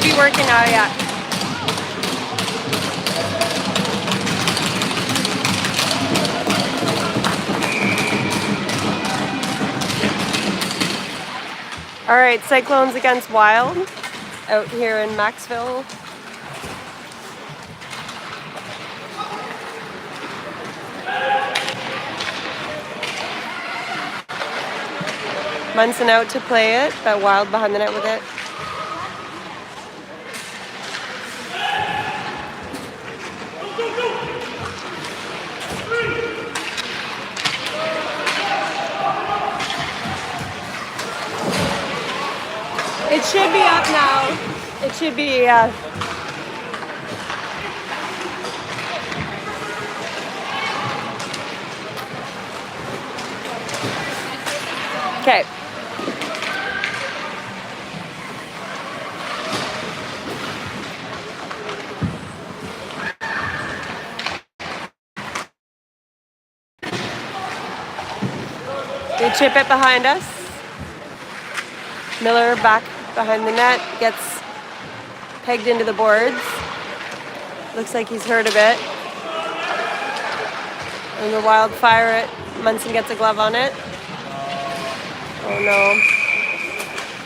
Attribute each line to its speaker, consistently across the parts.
Speaker 1: should be working now, yeah. All right, Cyclones against Wild out here in Maxville. Munson out to play it, but Wild behind the net with it. It should be up now. It should be, okay. They chip it behind us. Miller back behind the net, gets pegged into the boards. Looks like he's hurt a bit. And the Wild fire it. Munson gets a glove on it. Oh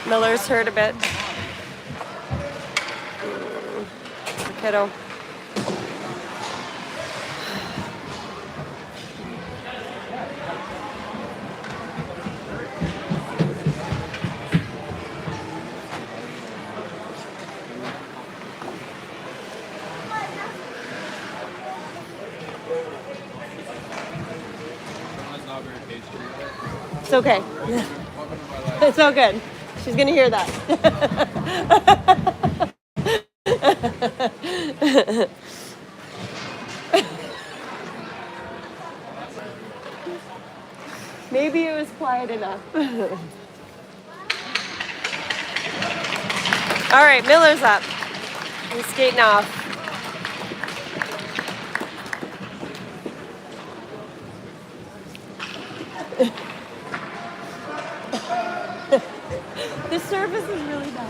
Speaker 1: no. Miller's hurt a bit. Kiddo. It's okay. It's all good. She's gonna hear that. Maybe it was quiet enough. All right, Miller's up. He's skating off. The surface is really bad.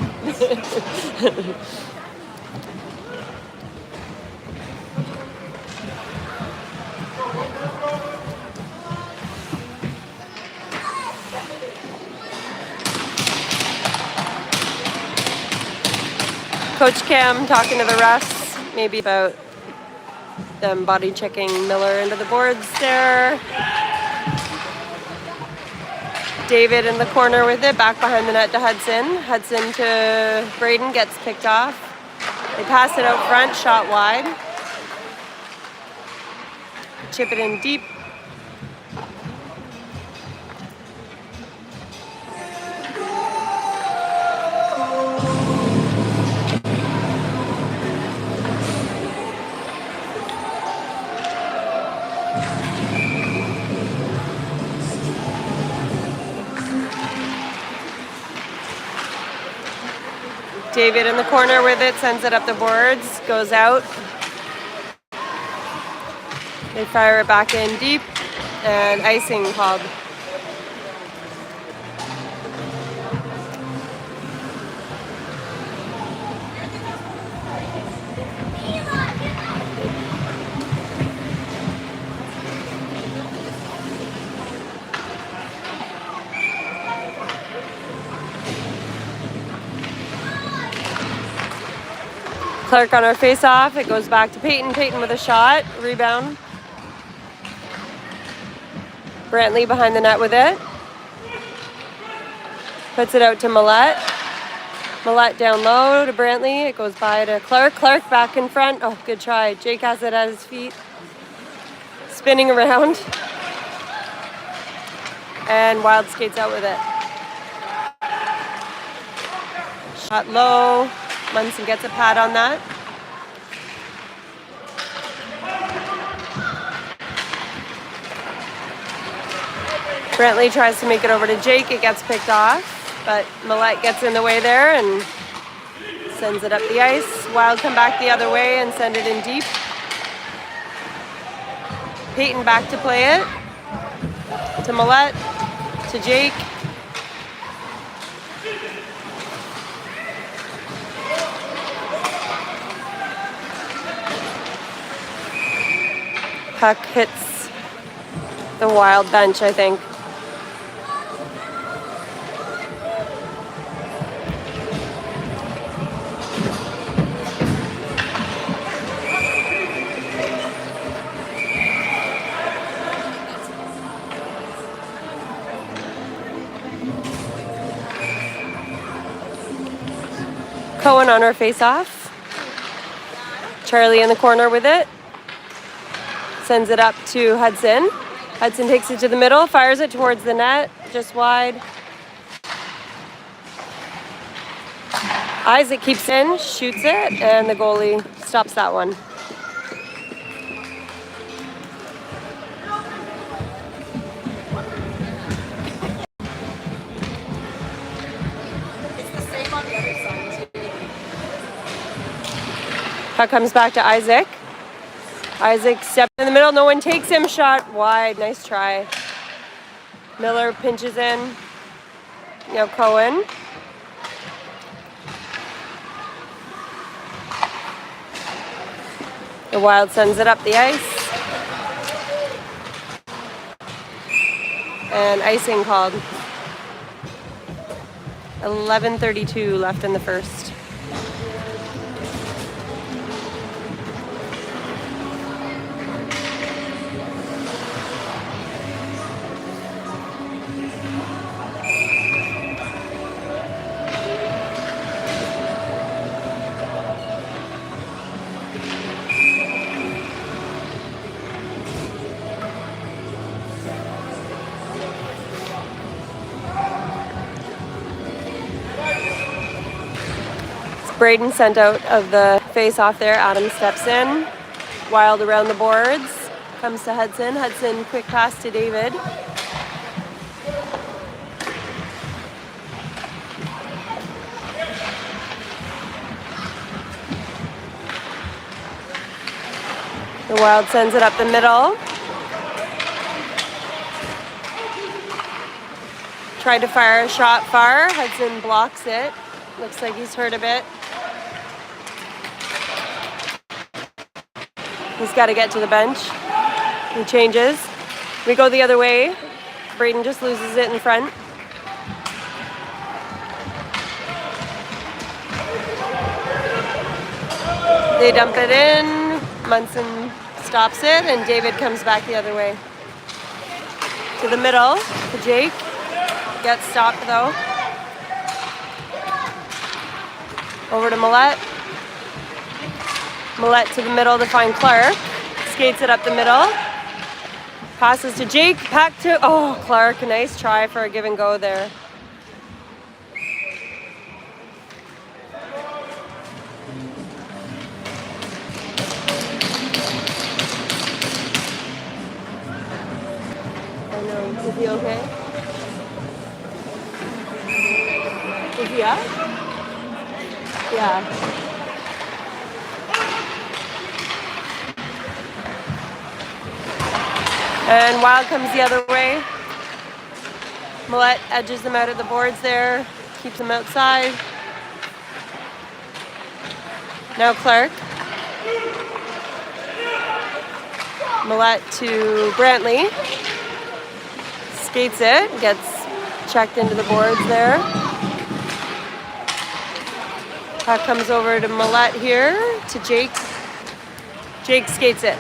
Speaker 1: Coach Cam talking to the refs, maybe about them body checking Miller into the boards there. David in the corner with it, back behind the net to Hudson. Hudson to Braden, gets picked off. They pass it out front, shot wide. Chip it in deep. David in the corner with it, sends it up the boards, goes out. They fire it back in deep, and icing called. Clark on our face-off. It goes back to Peyton. Peyton with a shot. Rebound. Brantley behind the net with it. Puts it out to Millette. Millette down low to Brantley. It goes by to Clark. Clark back in front. Oh, good try. Jake has it at his feet. Spinning around. And Wild skates out with it. Shot low. Munson gets a pad on that. Brantley tries to make it over to Jake. It gets picked off, but Millette gets in the way there and sends it up the ice. Wild come back the other way and send it in deep. Peyton back to play it. To Millette. To Jake. Puck hits the Wild bench, I think. Cohen on her face-off. Charlie in the corner with it. Sends it up to Hudson. Hudson takes it to the middle, fires it towards the net, just wide. Isaac keeps in, shoots it, and the goalie stops that one. Puck comes back to Isaac. Isaac steps in the middle. No one takes him. Shot wide. Nice try. Miller pinches in. Now Cohen. The Wild sends it up the ice. And icing called. 11:32 left in the first. Braden sent out of the face-off there. Adam steps in. Wild around the boards. Comes to Hudson. Hudson, quick pass to David. The Wild sends it up the middle. Tried to fire a shot far. Hudson blocks it. Looks like he's hurt a bit. He's got to get to the bench. He changes. We go the other way. Braden just loses it in front. They dump it in. Munson stops it, and David comes back the other way. To the middle, to Jake. Gets stopped though. Over to Millette. Millette to the middle to find Clark. Skates it up the middle. Passes to Jake. Back to, oh, Clark. Nice try for a give and go there. I know. Is he okay? Is he up? Yeah. And Wild comes the other way. Millette edges them out of the boards there. Keeps them outside. Now Clark. Millette to Brantley. Skates it. Gets checked into the boards there. Puck comes over to Millette here. To Jake. Jake skates it.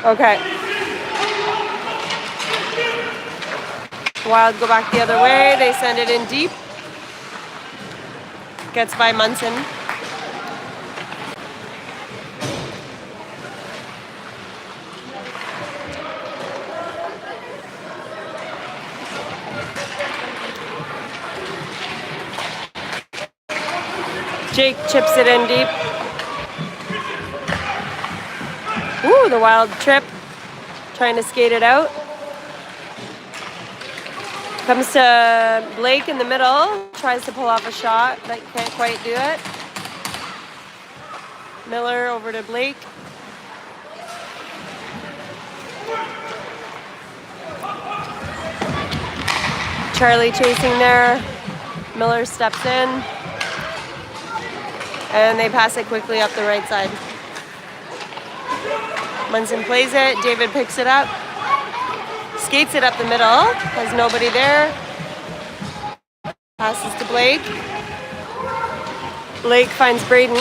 Speaker 1: Okay. Wild go back the other way. They send it in deep. Gets by Munson. Jake chips it in deep. Ooh, the Wild trip. Trying to skate it out. Comes to Blake in the middle. Tries to pull off a shot, but can't quite do it. Miller over to Blake. Charlie chasing there. Miller steps in. And they pass it quickly up the right side. Munson plays it. David picks it up. Skates it up the middle. Has nobody there. Passes to Blake. Blake finds Braden.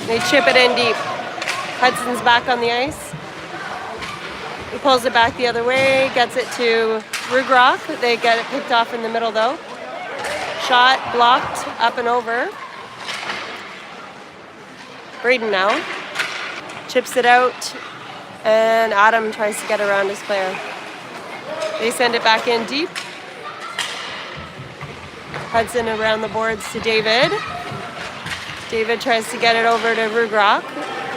Speaker 1: They chip it in deep. Hudson's back on the ice. He pulls it back the other way, gets it to Rugrock. They get it picked off in the middle though. Shot blocked up and over. Braden now. Chips it out, and Adam tries to get around his player. They send it back in deep. Hudson around the boards to David. David tries to get it over to Rugrock.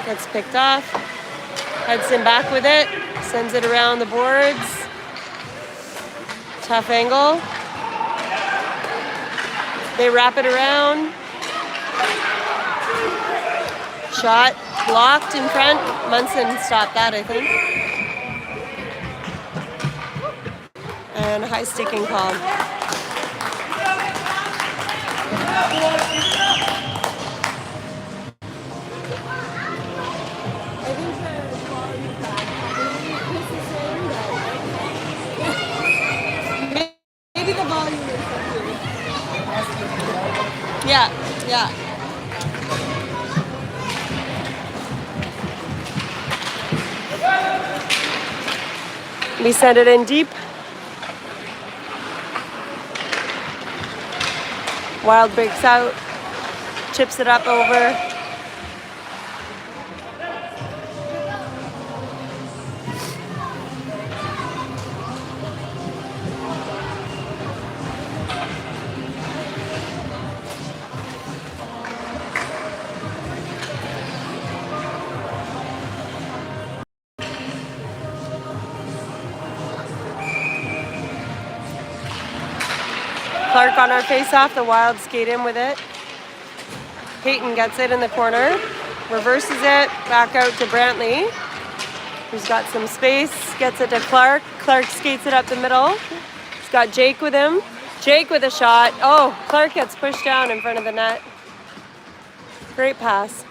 Speaker 1: Gets picked off. Hudson back with it. Sends it around the boards. Tough angle. They wrap it around. Shot blocked in front. Munson stopped that, I think. And a high sticking call.
Speaker 2: Maybe the volume is something.
Speaker 1: Yeah. We send it in deep. Wild breaks out, chips it up over. Clark on our face-off, the Wild skate in with it. Peyton gets it in the corner, reverses it, back out to Brantley, who's got some space, gets it to Clark. Clark skates it up the middle. He's got Jake with him. Jake with a shot. Oh, Clark gets pushed down in front of the net. Great pass.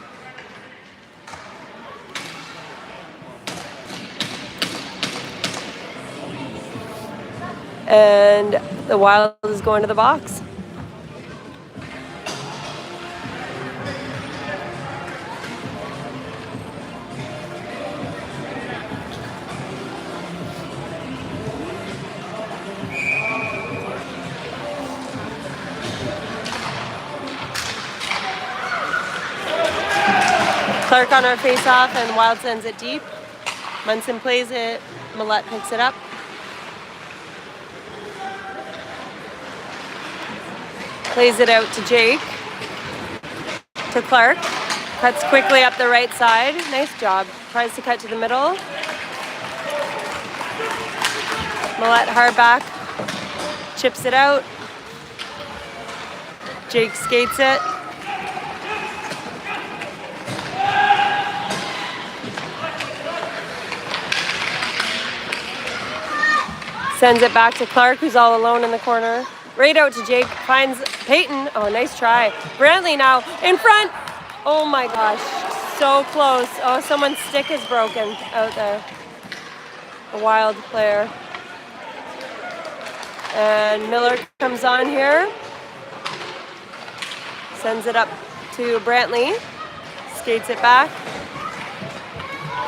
Speaker 1: And the Wild is going to the box. Clark on our face-off, and Wild sends it deep. Munson plays it. Millette picks it up. Plays it out to Jake. To Clark. Cuts quickly up the right side. Nice job. Tries to cut to the middle. Millette hard back. Chips it out. Jake skates it. Sends it back to Clark, who's all alone in the corner. Right out to Jake, finds Peyton. Oh, nice try. Brantley now in front. Oh my gosh, so close. Oh, someone's stick is broken out there. A Wild player. And Miller comes on here. Sends it up to Brantley. Skates it back.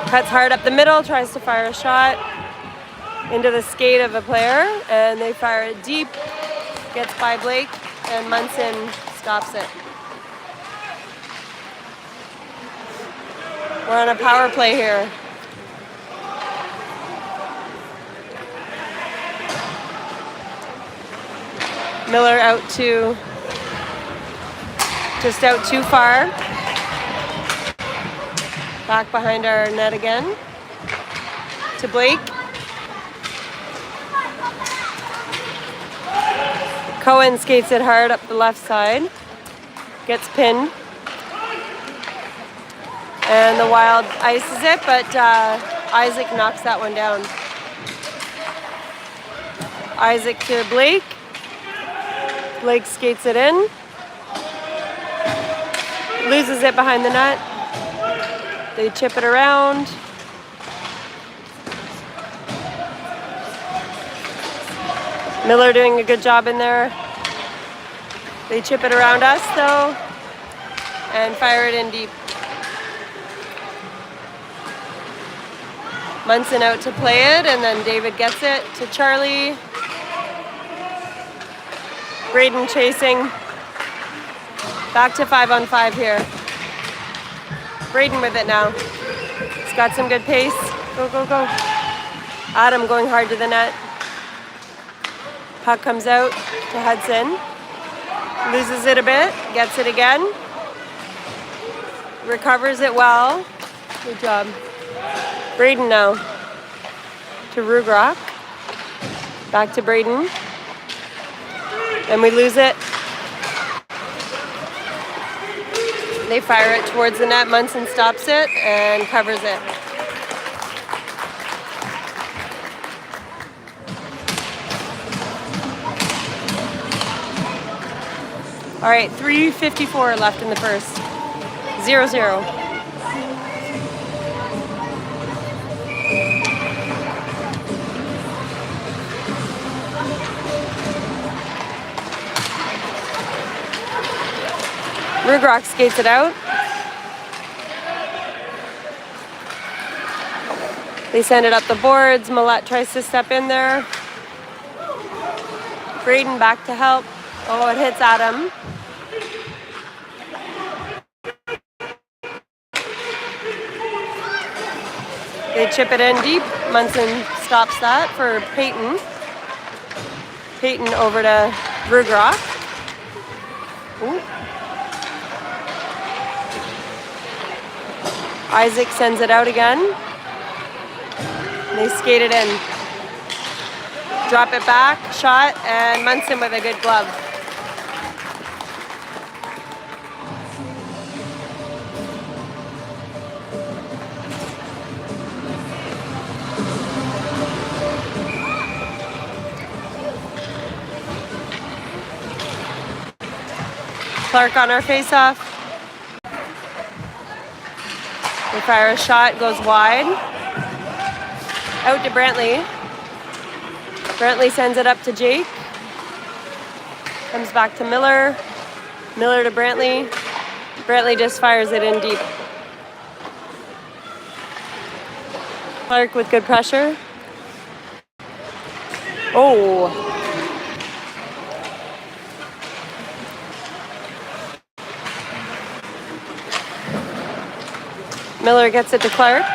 Speaker 1: Cuts hard up the middle, tries to fire a shot into the skate of a player, and they fire it deep. Gets by Blake, and Munson stops it. We're on a power play here. Miller out to, just out too far. Back behind our net again. To Blake. Cohen skates it hard up the left side. Gets pinned. And the Wild ices it, but Isaac knocks that one down. Isaac to Blake. Blake skates it in. Loses it behind the net. They chip it around. Miller doing a good job in there. They chip it around us though and fire it in deep. Munson out to play it, and then David gets it to Charlie. Braden chasing. Back to 5-on-5 here. Braden with it now. He's got some good pace. Go, go, go. Adam going hard to the net. Puck comes out to Hudson. Loses it a bit. Gets it again. Recovers it well. Good job. Braden now to Rugrock. Back to Braden. And we lose it. They fire it towards the net. Munson stops it and covers it. All right, 3:54 left in the first. 0-0. Rugrock skates it out. They send it up the boards. Millette tries to step in there. Braden back to help. Oh, it hits Adam. They chip it in deep. Munson stops that for Peyton. Peyton over to Rugrock. Ooh. Isaac sends it out again. They skate it in. Drop it back, shot, and Munson with a good glove. Clark on our face-off. They fire a shot, goes wide. Out to Brantley. Brantley sends it up to Jake. Comes back to Miller. Miller to Brantley. Brantley just fires it in deep. Clark with good pressure. Oh. Miller gets it to Clark.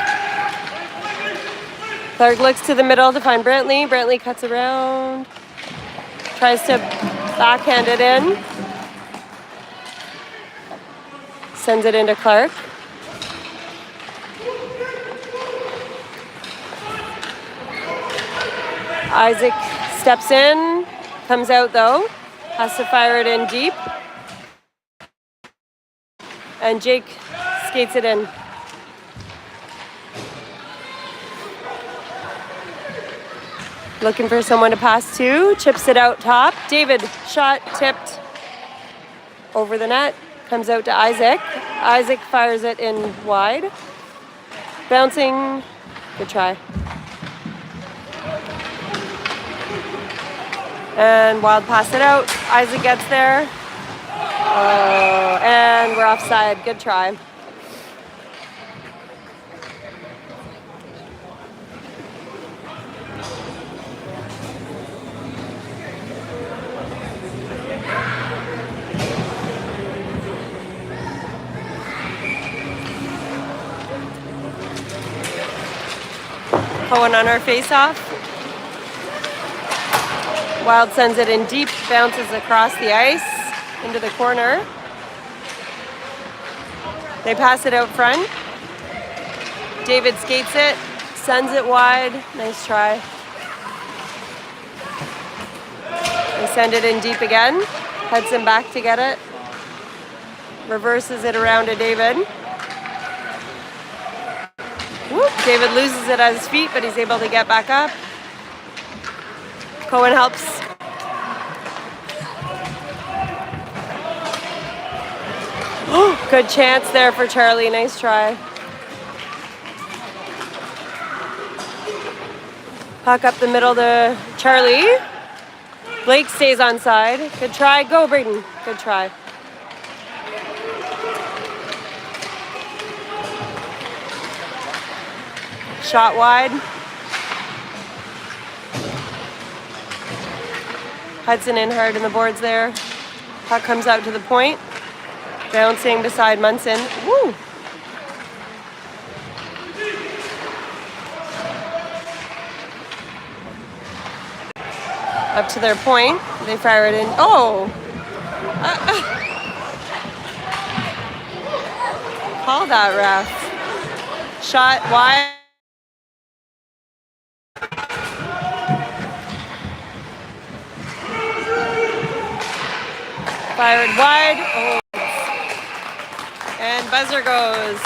Speaker 1: Clark looks to the middle to find Brantley. Brantley cuts around. Tries to backhand it in. Sends it into Clark. Isaac steps in. Comes out though. Has to fire it in deep. And Jake skates it in. Looking for someone to pass to. Chips it out top. David, shot, tipped over the net. Comes out to Isaac. Isaac fires it in wide. Bouncing. Good try. And Wild pass it out. Isaac gets there. Oh, and we're offside. Good try. Cohen on our face-off. Wild sends it in deep, bounces across the ice into the corner. They pass it out front. David skates it, sends it wide. Nice try. They send it in deep again. Hudson back to get it. Reverses it around to David. Whoop. David loses it at his feet, but he's able to get back up. Cohen helps. Good chance there for Charlie. Nice try. Puck up the middle to Charlie. Blake stays on side. Good try. Go, Braden. Good try. Shot wide. Hudson in hard in the boards there. Puck comes out to the point. Bouncing beside Munson. Woo! Up to their point. They fire it in. Oh! Call that, ref. Shot wide. Fired wide. Oh. And buzzer goes.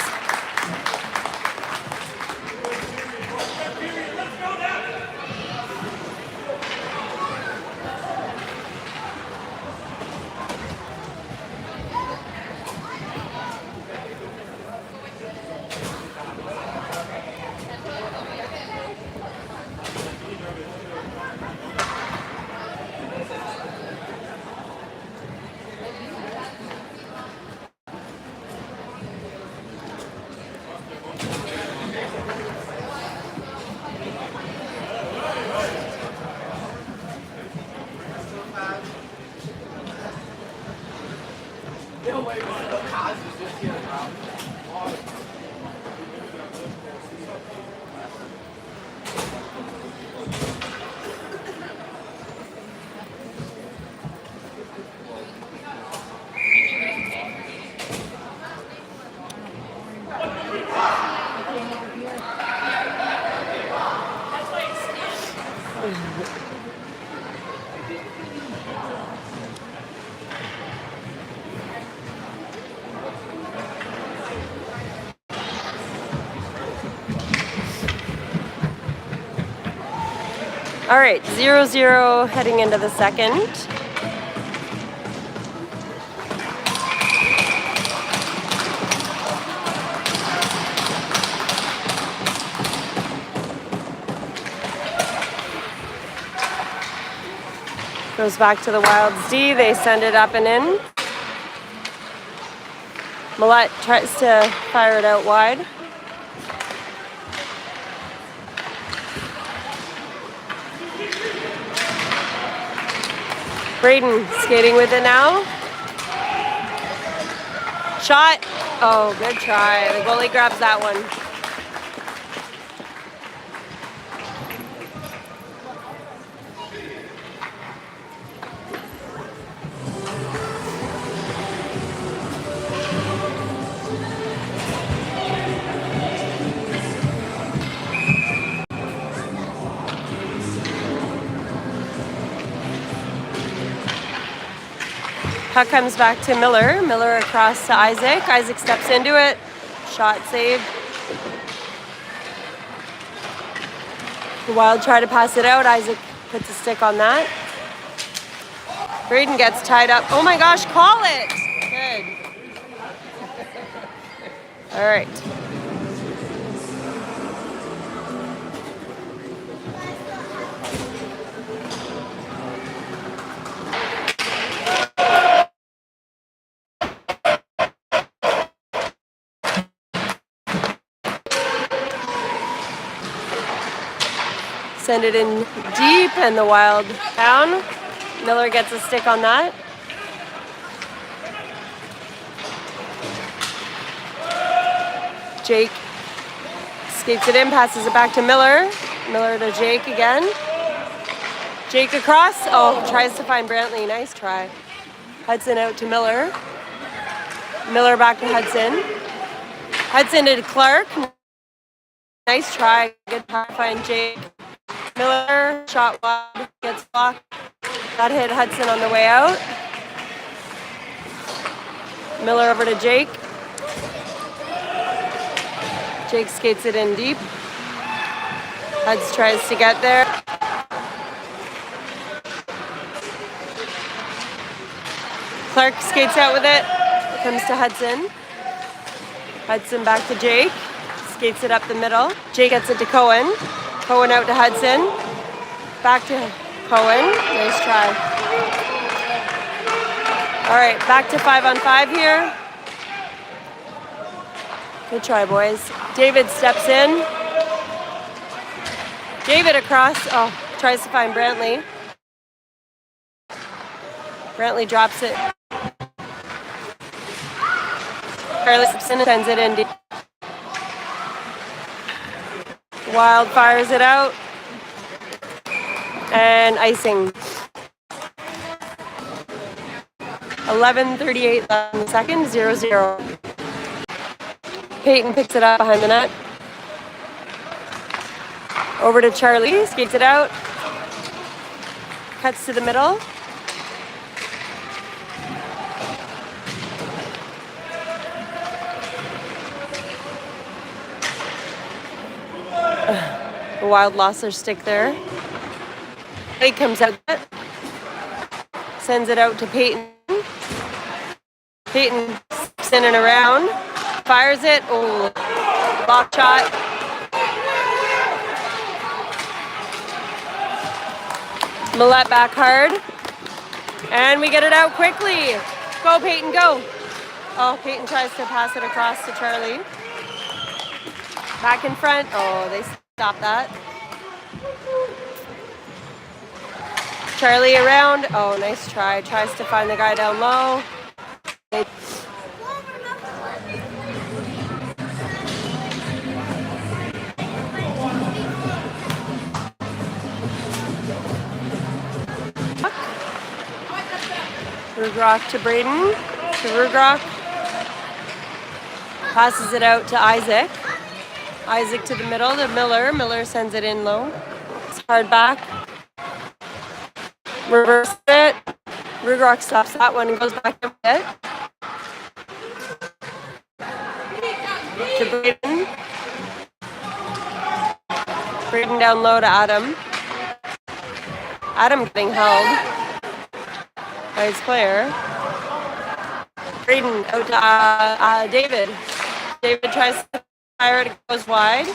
Speaker 1: All right, 0-0 heading into the second. Goes back to the Wild's D. They send it up and in. Millette tries to fire it out wide. Braden skating with it now. Shot. Oh, good try. The goalie grabs that one. Puck comes back to Miller. Miller across to Isaac. Isaac steps into it. Shot saved. The Wild try to pass it out. Isaac puts a stick on that. Braden gets tied up. Oh my gosh, call it! Good. All right. Send it in deep and the Wild down. Miller gets a stick on that. Jake skates it in, passes it back to Miller. Miller to Jake again. Jake across. Oh, tries to find Brantley. Nice try. Hudson out to Miller. Miller back to Hudson. Hudson to Clark. Nice try. Good try to find Jake. Miller, shot wide, gets blocked. That hit Hudson on the way out. Miller over to Jake. Jake skates it in deep. Huds tries to get there. Clark skates out with it. Comes to Hudson. Hudson back to Jake. Skates it up the middle. Jake gets it to Cohen. Cohen out to Hudson. Back to Cohen. Nice try. All right, back to 5-on-5 here. Good try, boys. David steps in. David across. Oh, tries to find Brantley. Brantley drops it. Charlie Simpson sends it in deep. Wild fires it out. And icing. 11:38 left in the second, 0-0. Peyton picks it up behind the net. Over to Charlie, skates it out. Cuts to the middle. The Wild lost their stick there. He comes out. Sends it out to Peyton. Peyton steps in and around. Fires it. Oh, block shot. Millette back hard. And we get it out quickly. Go, Peyton, go. Oh, Peyton tries to pass it across to Charlie. Back in front. Oh, they stopped that. Charlie around. Oh, nice try. Tries to find the guy down low. Rugrock to Braden. To Rugrock. Passes it out to Isaac. Isaac to the middle to Miller. Miller sends it in low. It's hard back. Reverse it. Rugrock stops that one and goes back a bit. To Braden. Braden down low to Adam. Adam getting held by his player. Braden out to David. David tries to fire it, it goes wide.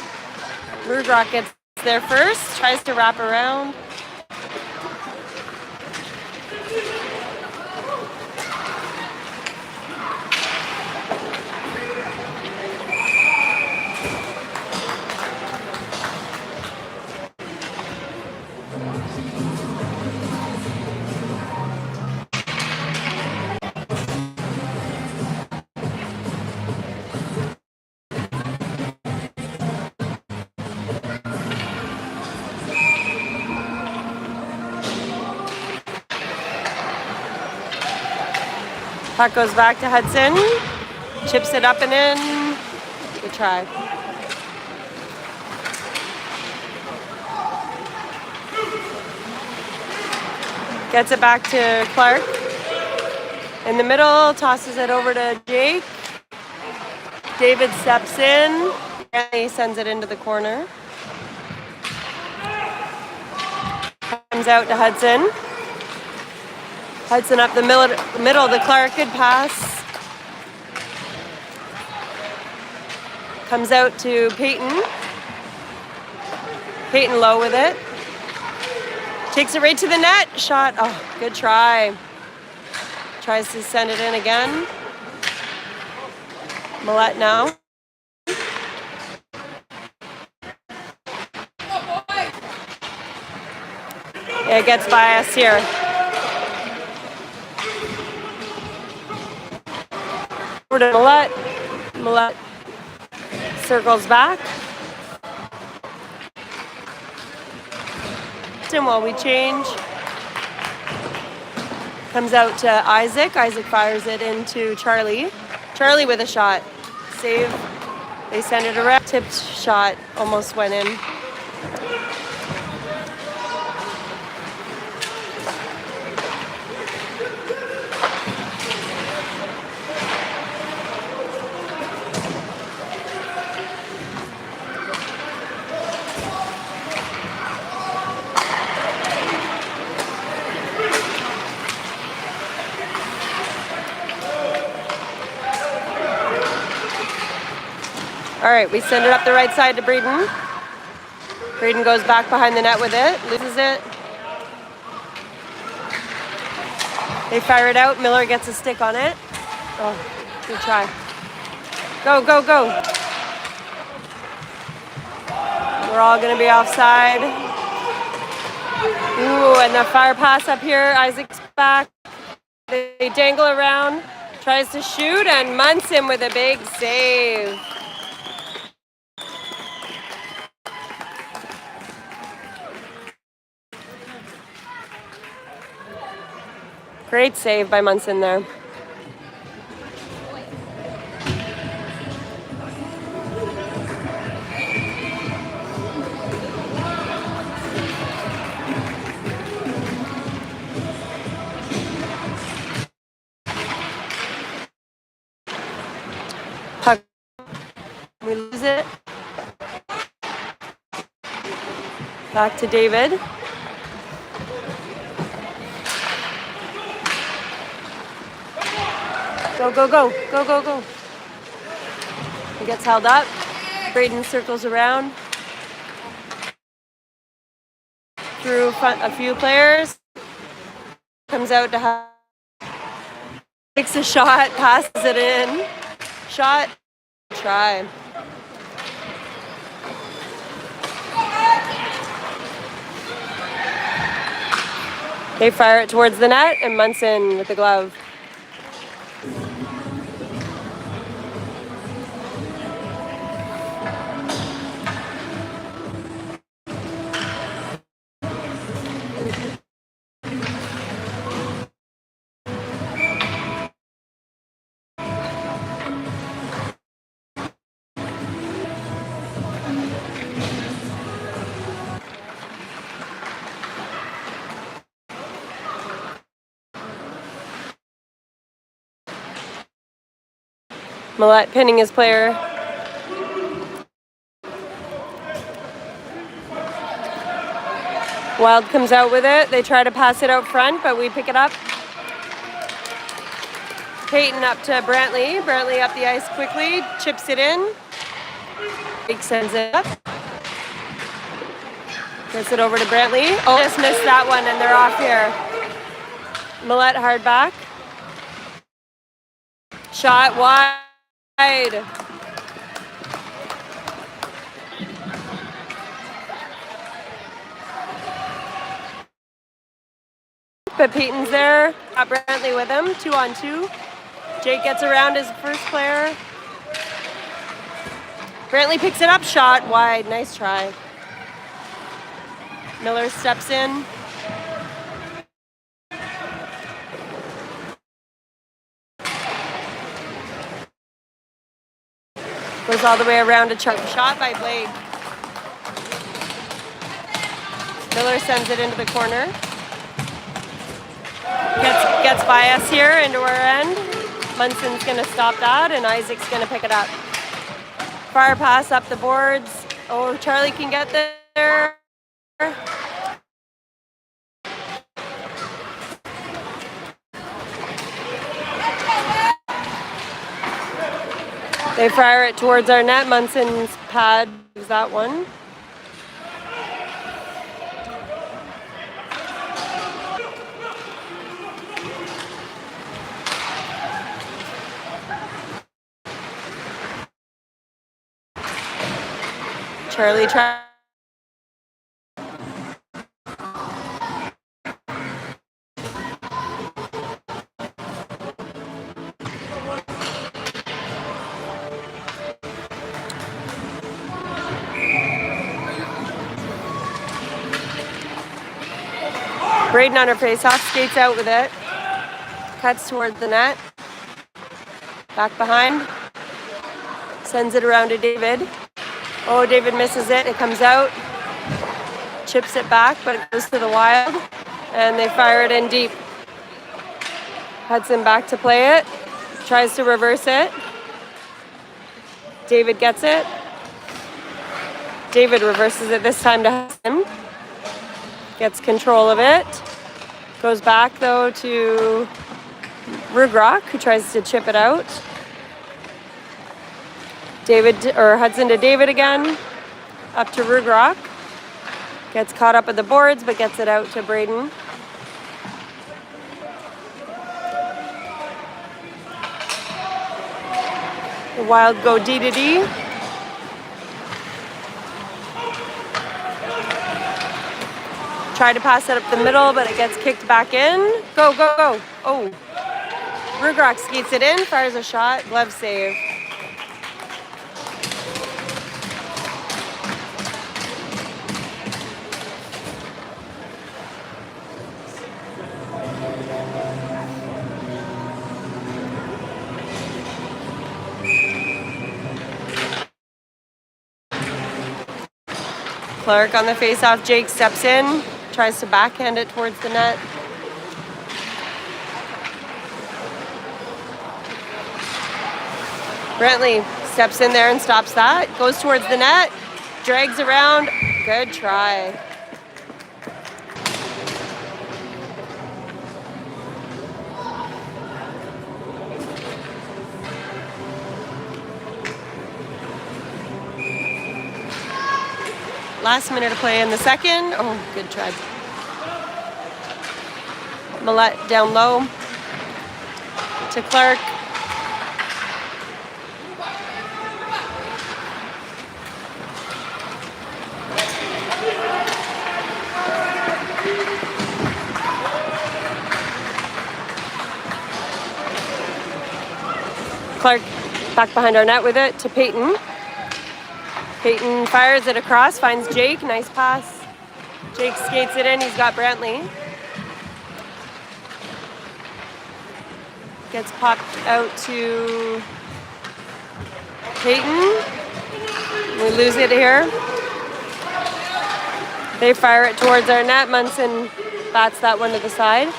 Speaker 1: Rugrock gets there first, tries to wrap around. Puck goes back to Hudson. Chips it up and in. Good try. Gets it back to Clark. In the middle, tosses it over to Jake. David steps in. And he sends it into the corner. Comes out to Hudson. Hudson up the middle to Clark. Good pass. Comes out to Peyton. Peyton low with it. Takes it right to the net. Shot. Oh, good try. Tries to send it in again. Millette now. Yeah, it gets by us here. Over to Millette. Millette circles back. And while we change, comes out to Isaac. Isaac fires it into Charlie. Charlie with a shot. Save. They send it around. Tipped shot. Almost went in. right, we send it up the right side to Breeden. Breeden goes back behind the net with it, loses it. They fire it out. Miller gets a stick on it. Oh, good try. Go, go, go. We're all going to be offside. Ooh, and the fire pass up here. Isaac's back. They dangle around. Tries to shoot, and Munson with a big save. Great save by Munson there. Puck. We lose it. Back to David. Go, go, go, go, go, go. He gets held up. Breeden circles around. Through a few players. Comes out to have. Takes a shot, passes it in. Shot, try. They fire it towards the net, and Munson with the glove. Millette pinning his player. Wild comes out with it. They try to pass it out front, but we pick it up. Peyton up to Brantley. Brantley up the ice quickly, chips it in. Jake sends it up. Gets it over to Brantley. Oh, just missed that one, and they're off here. Millette hard back. Shot wide. But Peyton's there. Got Brantley with him. 2-on-2. Jake gets around his first player. Brantley picks it up. Shot wide. Nice try. Miller steps in. Goes all the way around to Chuck. Shot by Blade. Miller sends it into the corner. Gets by us here into our end. Munson's going to stop that, and Isaac's going to pick it up. Fire pass up the boards. Oh, Charlie can get there. They fire it towards our net. Munson's pad is that one. Charlie try. Breeden on her face-off, skates out with it. Cuts towards the net. Back behind. Sends it around to David. Oh, David misses it. It comes out. Chips it back, but it goes to the Wild. And they fire it in deep. Hudson back to play it. Tries to reverse it. David gets it. David reverses it this time to Hudson. Gets control of it. Goes back, though, to Rugrock, who tries to chip it out. Hudson to David again. Up to Rugrock. Gets caught up at the boards, but gets it out to Braden. The Wild go D to D. Try to pass it up the middle, but it gets kicked back in. Go, go, go. Oh. Rugrock skates it in, fires a shot, glove save. Clark on the face-off. Jake steps in, tries to backhand it towards the net. Brantley steps in there and stops that. Goes towards the net, drags around. Good try. Last minute of play in the second. Oh, good try. Millette down low to Clark. Clark back behind our net with it to Peyton. Peyton fires it across, finds Jake, nice pass. Jake skates it in, he's got Brantley. Gets popped out to Peyton. We lose it here. They fire it towards our net. Munson bats that one to the side.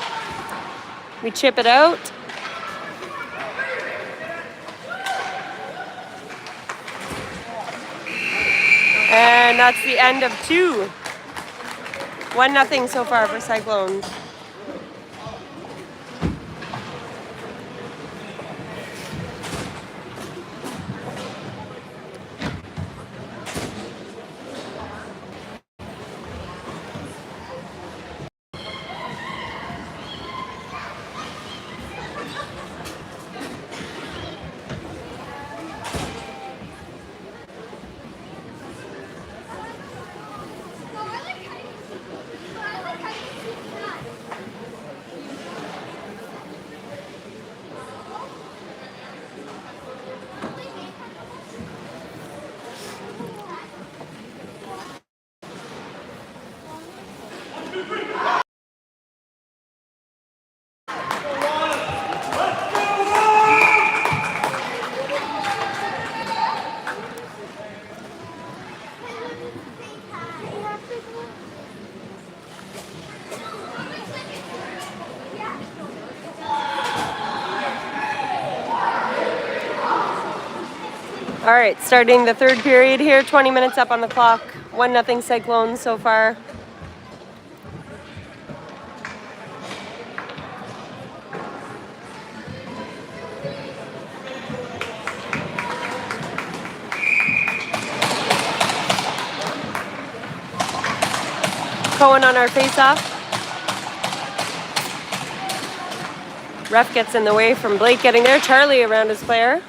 Speaker 1: We chip it out. And that's the end of 2. 1-0 so far for Cyclones. All right, starting the third period here, 20 minutes up on the clock. 1-0 Cyclones so far. Cohen on our face-off. Ref gets in the way from Blake getting there. Charlie around his player.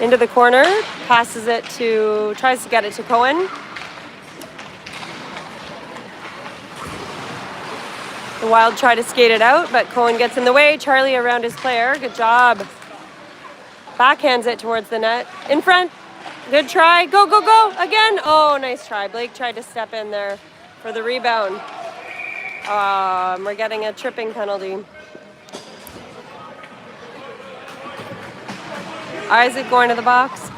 Speaker 1: Into the corner, passes it to, tries to get it to Cohen. The Wild try to skate it out, but Cohen gets in the way. Charlie around his player, good job. Backhands it towards the net. In front, good try, go, go, go, again. Oh, nice try. Blake tried to step in there for the rebound. We're getting a tripping penalty. Isaac going to the box.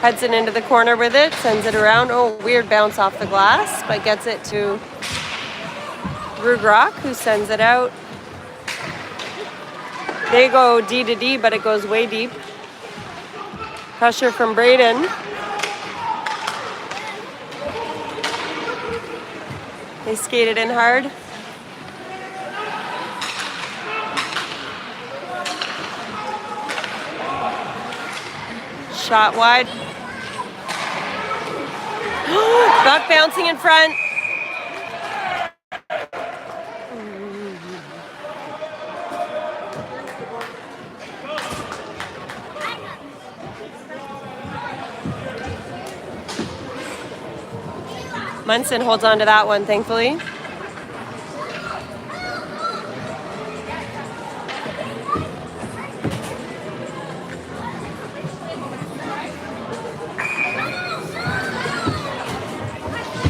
Speaker 1: Hudson into the corner with it, sends it around. Oh, weird bounce off the glass, but gets it to Rugrock, who sends it out. They go D to D, but it goes way deep. Pressure from Braden. They skated in hard. Shot wide. Buck bouncing in front. Munson holds on to that one, thankfully.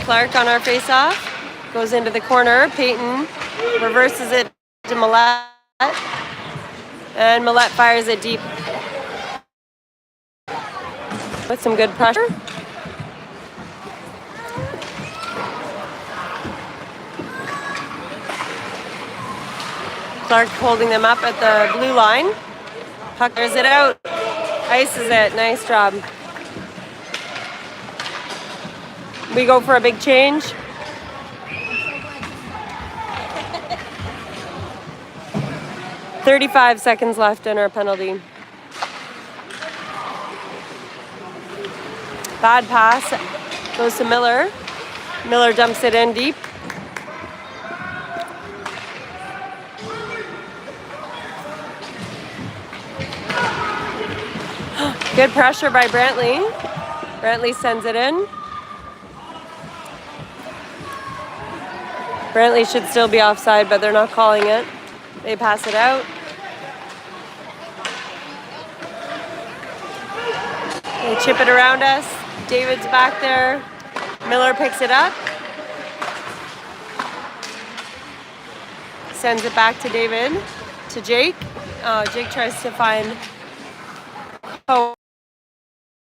Speaker 1: Clark on our face-off. Goes into the corner. Peyton reverses it to Millette. And Millette fires it deep. With some good pressure. Clark holding them up at the blue line. Puck clears it out. Ices it. Nice job. We go for a big change. "35 seconds left in our penalty. Bad pass. Goes to Miller. Miller dumps it in deep. Good pressure by Brantley. Brantley sends it in. Brantley should still be offside, but they're not calling it. They pass it out. They chip it around us. David's back there. Miller picks it up. Sends it back to David, to Jake. Jake tries to find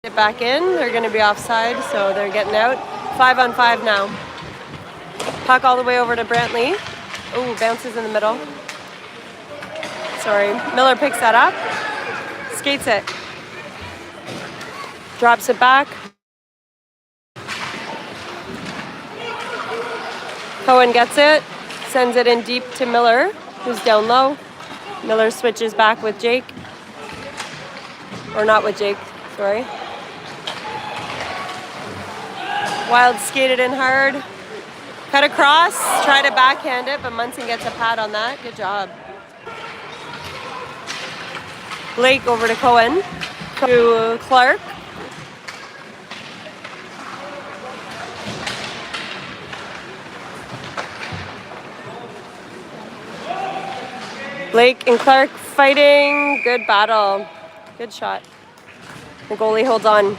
Speaker 1: it back in. They're going to be offside, so they're getting out. 5-on-5 now. Puck all the way over to Brantley. Ooh, bounces in the middle. Sorry. Miller picks that up. Skates it. Drops it back. Cohen gets it. Sends it in deep to Miller, who's down low. Miller switches back with Jake. Or not with Jake, sorry. Wild skated in hard. Cut across, try to backhand it, but Munson gets a pad on that. Good job. Blake over to Cohen. To Clark. Blake and Clark fighting. Good battle. Good shot. The goalie holds on.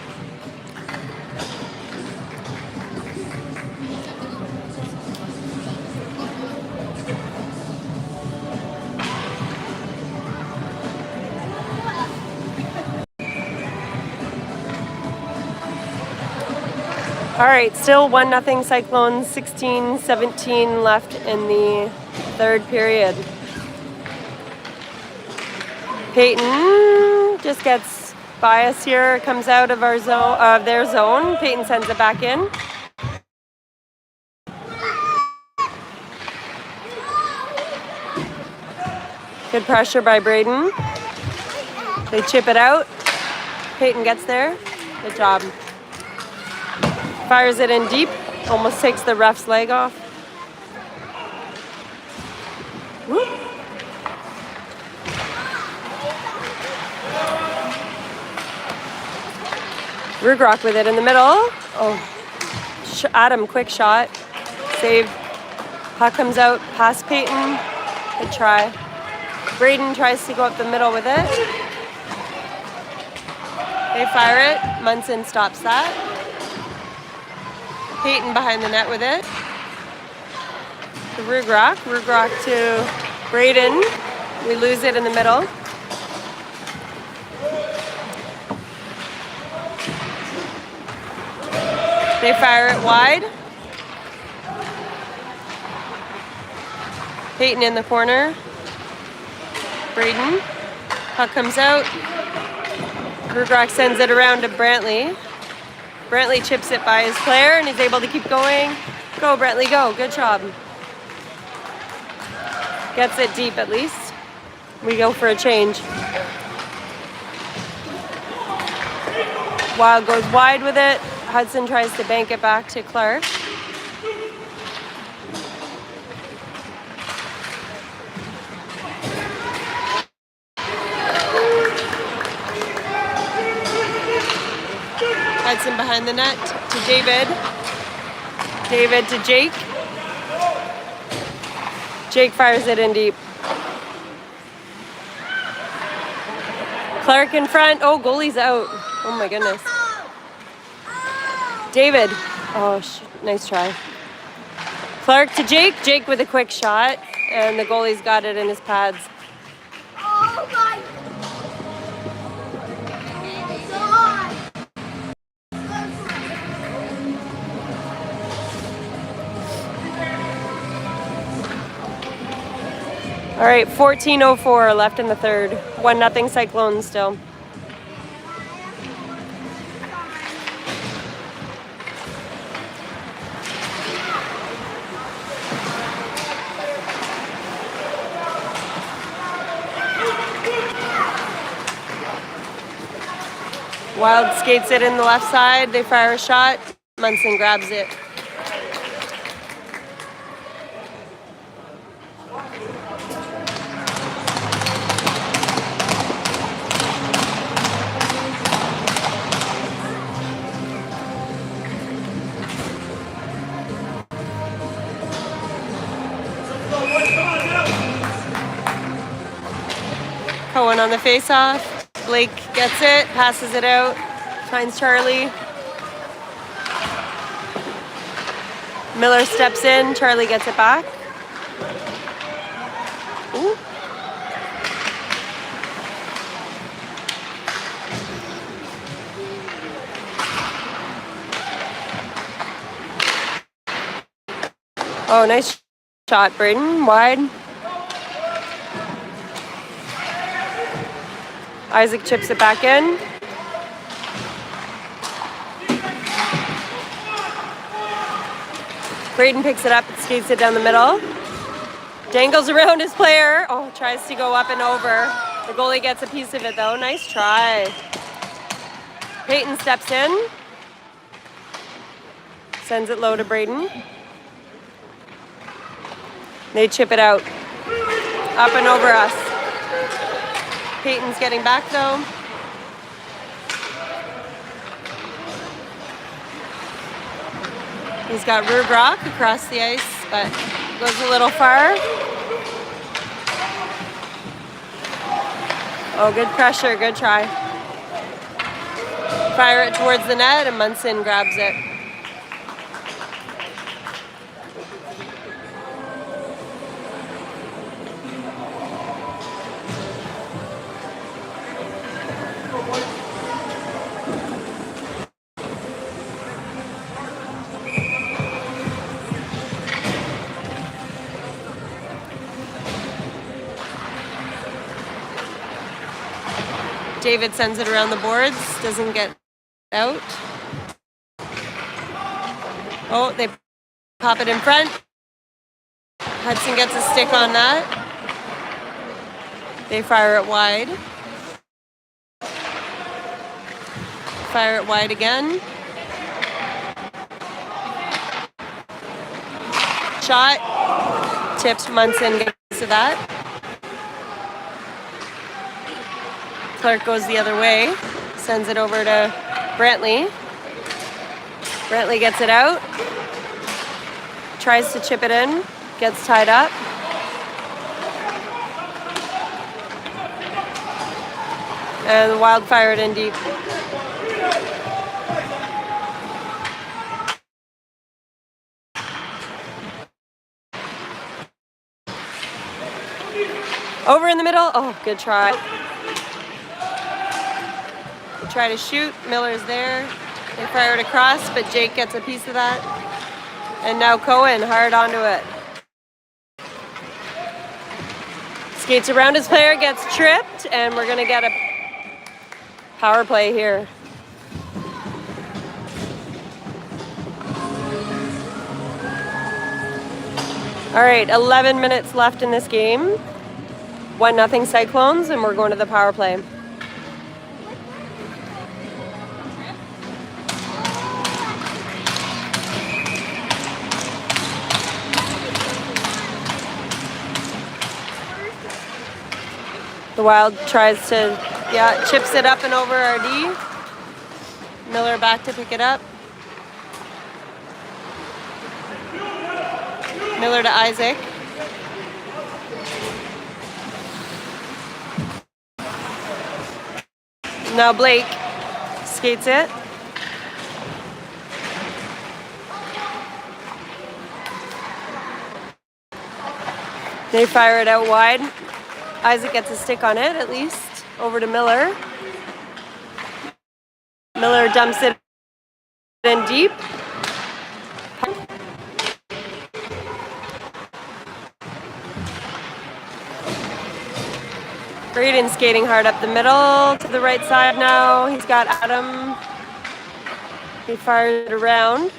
Speaker 1: All right, still 1-0 Cyclones, 16-17 left in the third period. Peyton just gets by us here, comes out of our zone, their zone. Peyton sends it back in. Good pressure by Braden. They chip it out. Peyton gets there. Good job. Fires it in deep. Almost takes the ref's leg off. Whoop. Rugrock with it in the middle. Oh, Adam, quick shot. Save. Puck comes out past Peyton. Good try. Braden tries to go up the middle with it. They fire it. Munson stops that. Peyton behind the net with it. To Rugrock. Rugrock to Braden. We lose it in the middle. They fire it wide. Peyton in the corner. Braden. Puck comes out. Rugrock sends it around to Brantley. Brantley chips it by his player and he's able to keep going. Go, Brantley, go. Good job. Gets it deep at least. We go for a change. Wild goes wide with it. Hudson tries to bank it back to Clark. Hudson behind the net to David. David to Jake. Jake fires it in deep. Clark in front. Oh, goalie's out. Oh my goodness. David. Oh, nice try. Clark to Jake. Jake with a quick shot. And the goalie's got it in his pads.
Speaker 2: Oh my God.
Speaker 1: All right, 14:04 left in the third. 1-0 Cyclones still. Wild skates it in the left side. They fire a shot. Munson grabs it. Cohen on the face-off. Blake gets it, passes it out, finds Charlie. Miller steps in, Charlie gets it back. Ooh. Oh, nice shot, Braden, wide. Isaac chips it back in. Braden picks it up and skates it down the middle. Dangles around his player. Oh, tries to go up and over. The goalie gets a piece of it though. Nice try. Peyton steps in. Sends it low to Braden. They chip it out. Up and over us. Peyton's getting back though. He's got Rugrock across the ice, but goes a little far. Oh, good pressure, good try. Fire it towards the net and Munson grabs it. David sends it around the boards, doesn't get out. Oh, they pop it in front. Hudson gets a stick on that. They fire it wide. Fire it wide again. Shot. Tipped. Munson gets to that. Clark goes the other way, sends it over to Brantley. Brantley gets it out, tries to chip it in, gets tied up. And the Wild fire it in deep. Over in the middle, oh, good try. Try to shoot, Miller's there. They fire it across, but Jake gets a piece of that. And now Cohen hard onto it. Skates around his player, gets tripped, and we're gonna get a power play here. All right, 11 minutes left in this game. 1-0 Cyclones, and we're going to the power play. The Wild tries to, chips it up and over RD. Miller back to pick it up. Miller to Isaac. Now Blake skates it. They fire it out wide. Isaac gets a stick on it, at least. Over to Miller. Miller dumps it in deep. Braden skating hard up the middle to the right side now. He's got Adam. He fires it around.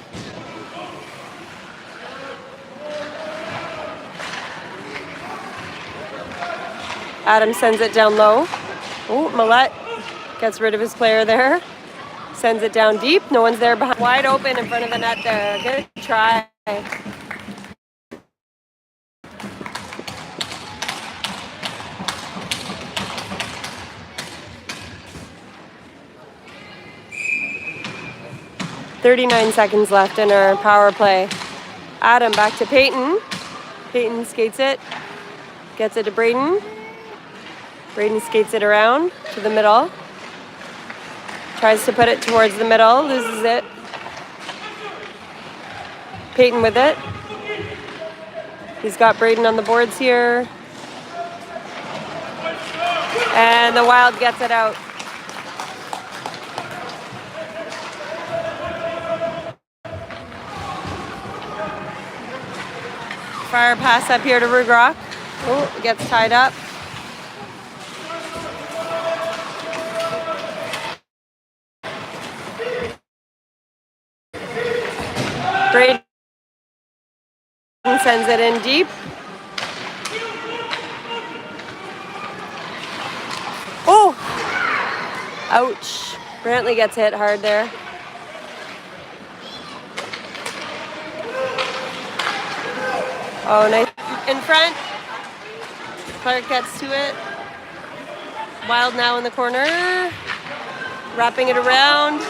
Speaker 1: Adam sends it down low. Oh, Millette gets rid of his player there. Sends it down deep. No one's there behind. Wide open in front of the net there. Good try. .39 seconds left in our power play. Adam back to Peyton. Peyton skates it. Gets it to Braden. Braden skates it around to the middle. Tries to put it towards the middle, loses it. Peyton with it. He's got Braden on the boards here. And the Wild gets it out. Fire pass up here to Rugrock. Oh, gets tied up. Braden sends it in deep. Oh! Ouch. Brantley gets hit hard there. Oh, nice. In front. Clark gets to it. Wild now in the corner. Wrapping it around.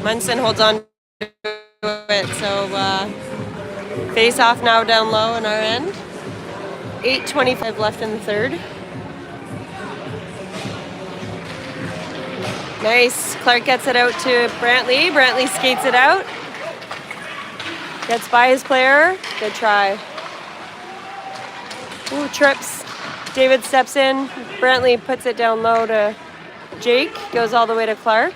Speaker 1: Munson holds on to it, so face off now down low on our end. 8:25 left in the third. Nice. Clark gets it out to Brantley. Brantley skates it out. Gets by his player. Good try. Ooh, trips. David steps in. Brantley puts it down low to Jake. Goes all the way to Clark.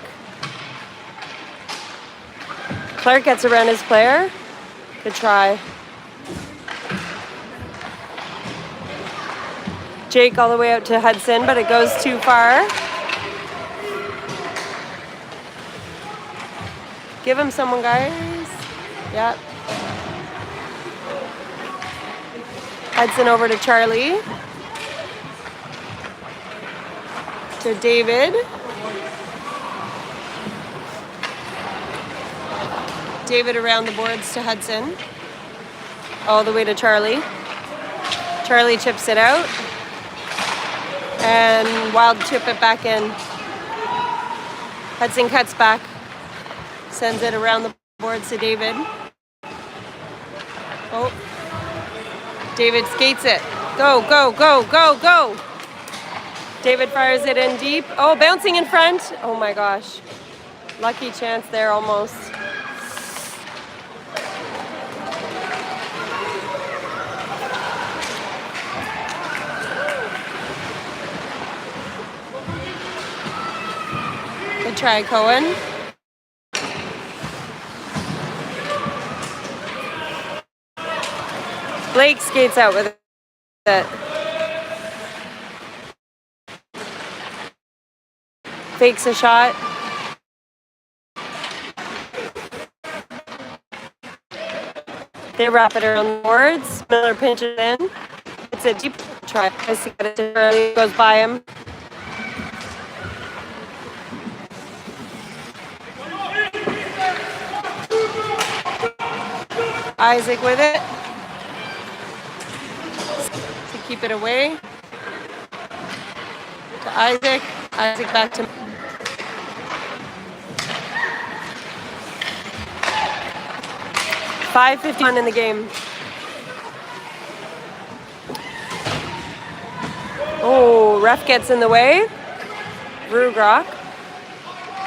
Speaker 1: Clark gets around his player. Good try. Jake all the way out to Hudson, but it goes too far. Give him someone, guys. Yep. Hudson over to Charlie. To David. David around the boards to Hudson. All the way to Charlie. Charlie chips it out. And Wild chip it back in. Hudson cuts back. Sends it around the boards to David. Oh. David skates it. Go, go, go, go, go. David fires it in deep. Oh, bouncing in front. Oh my gosh. Lucky chance there almost. try, Cohen. Blake skates out with it. Fakes a shot. They wrap it around the boards. Miller pinches in. It's a deep try. I see it early. Goes by him. Isaac with it. To keep it away. To Isaac. Isaac back to 5:51 in the game. Oh, ref gets in the way. Rugrock.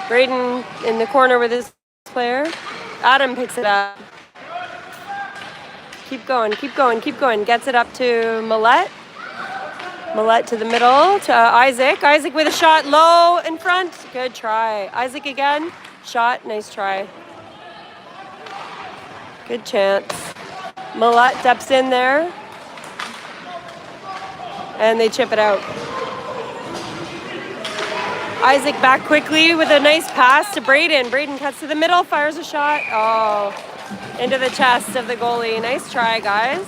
Speaker 1: Braden in the corner with his player. Adam picks it up. Keep going, keep going, keep going. Gets it up to Millette. Millette to the middle to Isaac. Isaac with a shot low in front. Good try. Isaac again. Shot. Nice try. Good chance. Millette steps in there. And they chip it out. Isaac back quickly with a nice pass to Braden. Braden cuts to the middle, fires a shot. Oh, into the chest of the goalie. Nice try, guys.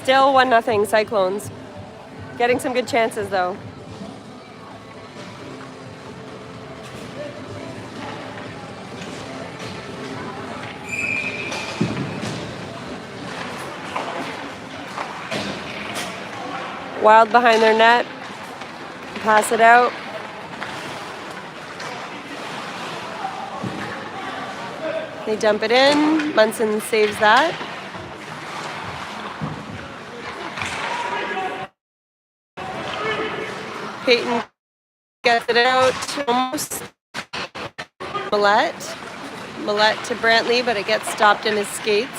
Speaker 1: Still 1-0 Cyclones. Getting some good chances, though. Wild behind their net. Pass it out. They dump it in. Munson saves that. Peyton gets it out. Almost. Millette. Millette to Brantley, but it gets stopped in his skates.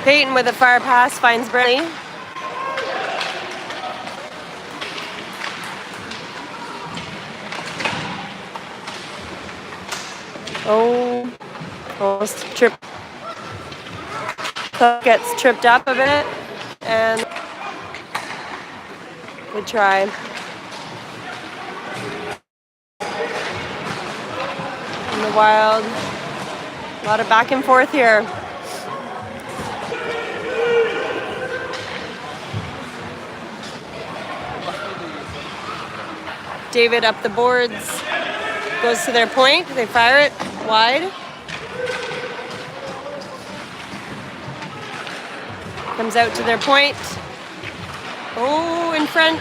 Speaker 1: Peyton with a fire pass finds Brantley. Oh, almost tripped. Cook gets tripped up a bit, and good try. In the Wild, a lot of back and forth here. David up the boards. Goes to their point. They fire it wide. Comes out to their point. Oh, in front.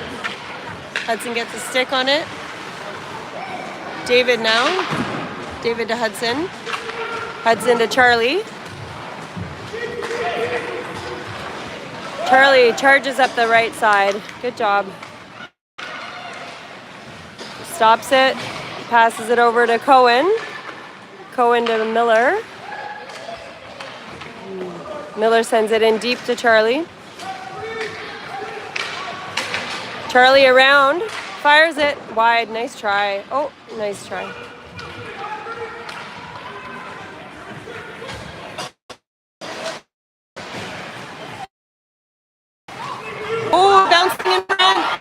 Speaker 1: Hudson gets a stick on it. David now. David to Hudson. Hudson to Charlie. Charlie charges up the right side. Good job. Stops it. Passes it over to Cohen. Cohen to Miller. Miller sends it in deep to Charlie. Charlie around. Fires it wide. Nice try. Oh, nice try. Oh, bouncing in front.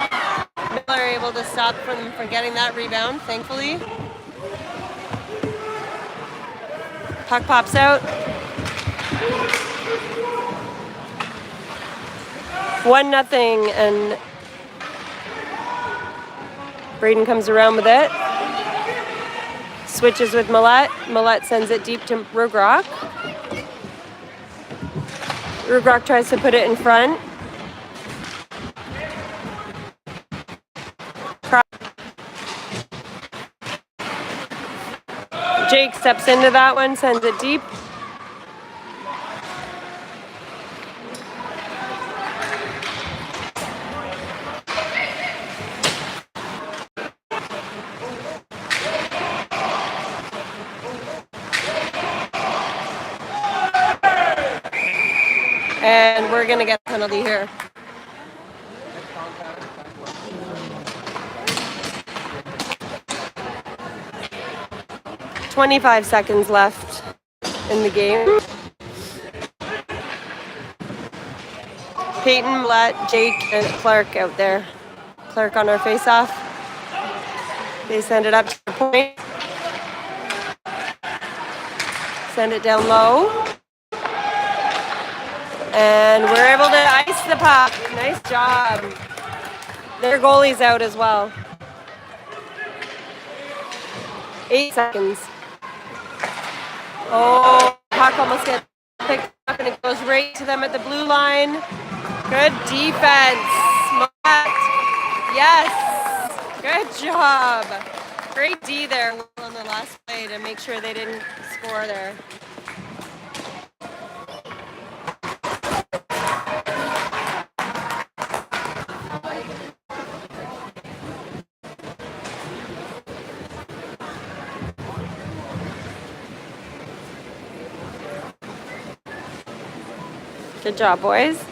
Speaker 1: Miller able to stop from getting that rebound, thankfully. Puck pops out. 1-0, and Braden comes around with it. Switches with Millette. Millette sends it deep to Rugrock. Rugrock tries to put it in front. Jake steps into that one, sends it deep. And we're going to get a penalty here. 25 seconds left in the game. Peyton, Millette, Jake, and Clark out there. Clark on our face-off. They send it up to the point. Send it down low. And we're able to ice the puck. Nice job. Their goalie's out as well. 8 seconds. Oh, puck almost gets picked up and it goes right to them at the blue line. Good defense. Smart. Yes. Good job. Great D there on the last play to make sure they didn't score there. Good job, boys.